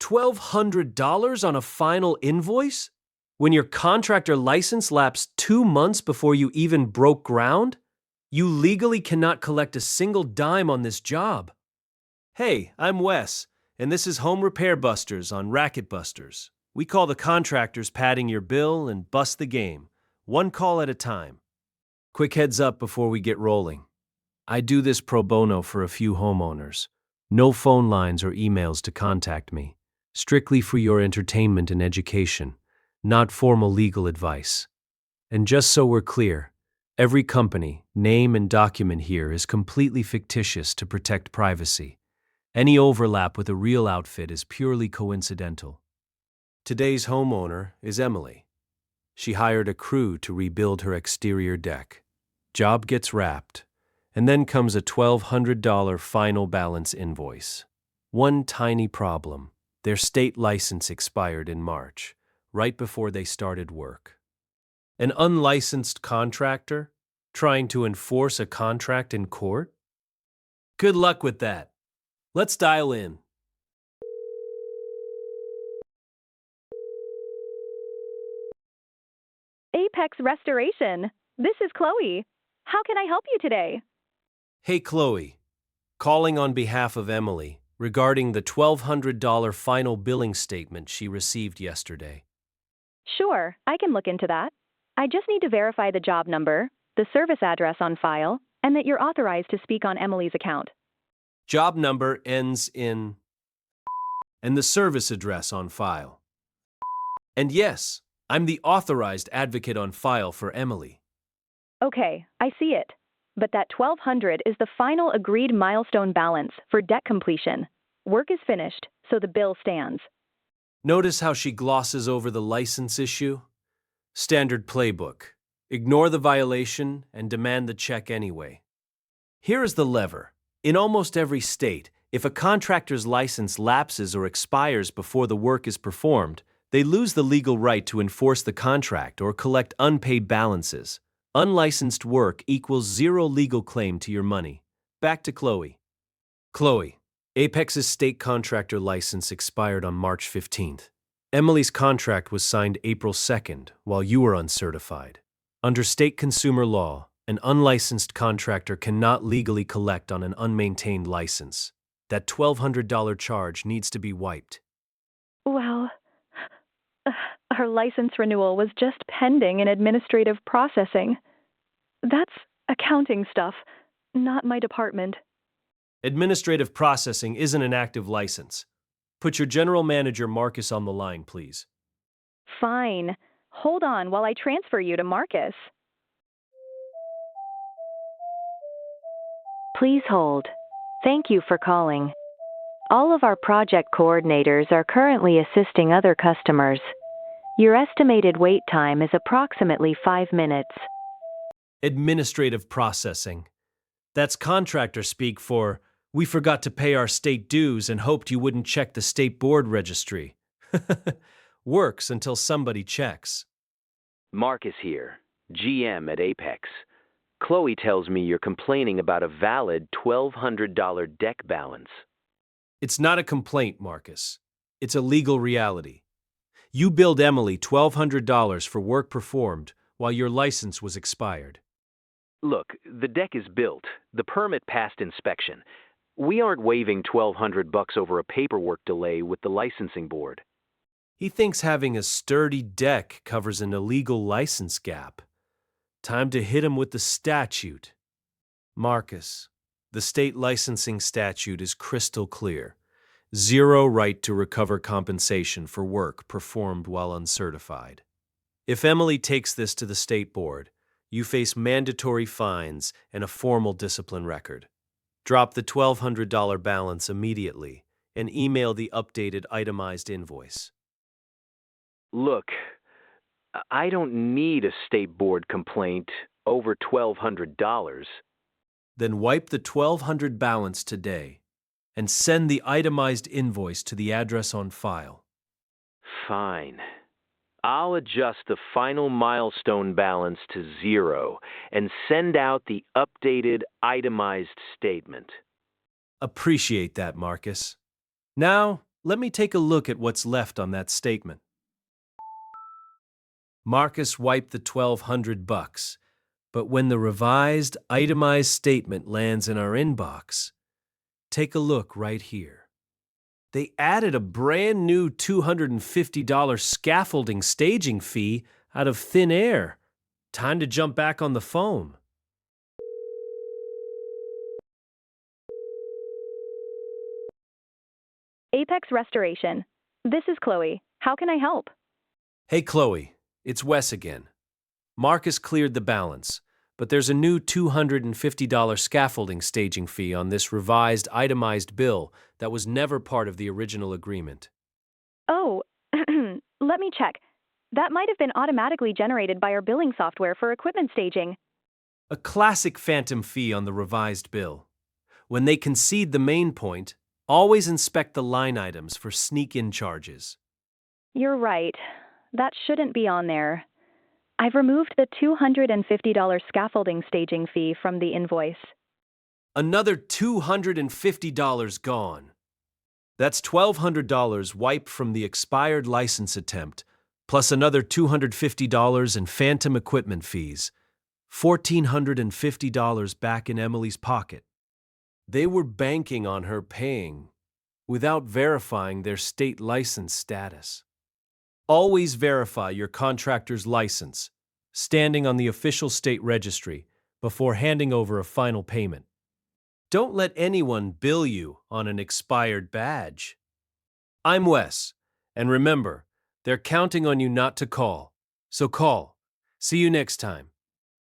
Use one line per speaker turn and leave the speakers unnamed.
$1,200 on a final invoice? When your contractor license lapsed 2 months before you even broke ground? You legally cannot collect a single dime on this job. Hey, I'm Wes, and this is Home Repair Busters on Racket Busters. We call the contractors padding your bill and bust the game, one call at a time. Quick heads up before we get rolling. I do this pro bono for a few homeowners. No phone lines or emails to contact me. Strictly for your entertainment and education, not formal legal advice. And just so we're clear, every company, name, and document here is completely fictitious to protect privacy. Any overlap with a real outfit is purely coincidental. Today's homeowner is Emily. She hired a crew to rebuild her exterior deck. Job gets wrapped, and then comes a $1,200 final balance invoice. One tiny problem: their state license expired in March, right before they started work. An unlicensed contractor trying to enforce a contract in court? Good luck with that. Let's dial in.
Apex Restoration. This is Chloe. How can I help you today?
Hey, Chloe. Calling on behalf of Emily regarding the $1,200 final billing statement she received yesterday.
Sure, I can look into that. I just need to verify the job number, the service address on file, and that you're authorized to speak on Emily's account.
Job number ends in and the service address on file. And yes, I'm the authorized advocate on file for Emily.
Okay, I see it. But that $1,200 is the final agreed milestone balance for debt completion. Work is finished, so the bill stands.
Notice how she glosses over the license issue? Standard playbook. Ignore the violation and demand the check anyway. Here is the lever. In almost every state, if a contractor's license lapses or expires before the work is performed, they lose the legal right to enforce the contract or collect unpaid balances. Unlicensed work equals zero legal claim to your money. Back to Chloe. Chloe, Apex's state contractor license expired on March 15th. Emily's contract was signed April 2nd while you were uncertified. Under state consumer law, an unlicensed contractor cannot legally collect on an unmaintained license. That $1,200 charge needs to be wiped.
Well, our license renewal was just pending in administrative processing. That's accounting stuff, not my department.
Administrative processing isn't an active license. Put your general manager, Marcus, on the line, please.
Fine. Hold on while I transfer you to Marcus. Please hold. Thank you for calling. All of our project coordinators are currently assisting other customers. Your estimated wait time is approximately 5 minutes.
Administrative processing. That's contractor speak for, we forgot to pay our state dues and hoped you wouldn't check the state board registry. Works until somebody checks.
Marcus here, GM at Apex. Chloe tells me you're complaining about a valid $1,200 deck balance.
It's not a complaint, Marcus. It's a legal reality. You billed Emily $1,200 for work performed while your license was expired.
Look, the deck is built. The permit passed inspection. We aren't waiving $1,200 over a paperwork delay with the licensing board.
He thinks having a sturdy deck covers an illegal license gap. Time to hit him with the statute. Marcus, the state licensing statute is crystal clear. Zero right to recover compensation for work performed while uncertified. If Emily takes this to the state board, you face mandatory fines and a formal discipline record. Drop the $1,200 balance immediately and email the updated itemized invoice.
Look, I don't need a state board complaint over $1,200.
Then wipe the $1,200 balance today and send the itemized invoice to the address on file.
Fine. I'll adjust the final milestone balance to 0 and send out the updated itemized statement.
Appreciate that, Marcus. Now, Let me take a look at what's left on that statement. Marcus wiped the $1,200, but when the revised, itemized statement lands in our inbox, take a look right here. They added a brand new $250 scaffolding staging fee out of thin air. Time to jump back on the phone.
Apex Restoration. This is Chloe. How can I help?
Hey, Chloe, it's Wes again. Marcus cleared the balance, but there's a new $250 scaffolding staging fee on this revised itemized bill that was never part of the original agreement.
Oh, let me check. That might have been automatically generated by our billing software for equipment staging.
A classic phantom fee on the revised bill. When they concede the main point, always inspect the line items for sneak-in charges.
You're right. That shouldn't be on there. I've removed the $250 scaffolding staging fee from the invoice.
Another $250 gone. That's $1,200 wiped from the expired license attempt, plus another $250 in phantom equipment fees. $1,450 back in Emily's pocket. They were banking on her paying without verifying their state license status. Always verify your contractor's license, standing on the official state registry, before handing over a final payment. Don't let anyone bill you on an expired badge. I'm Wes, and remember, they're counting on you not to call. So call. See you next time.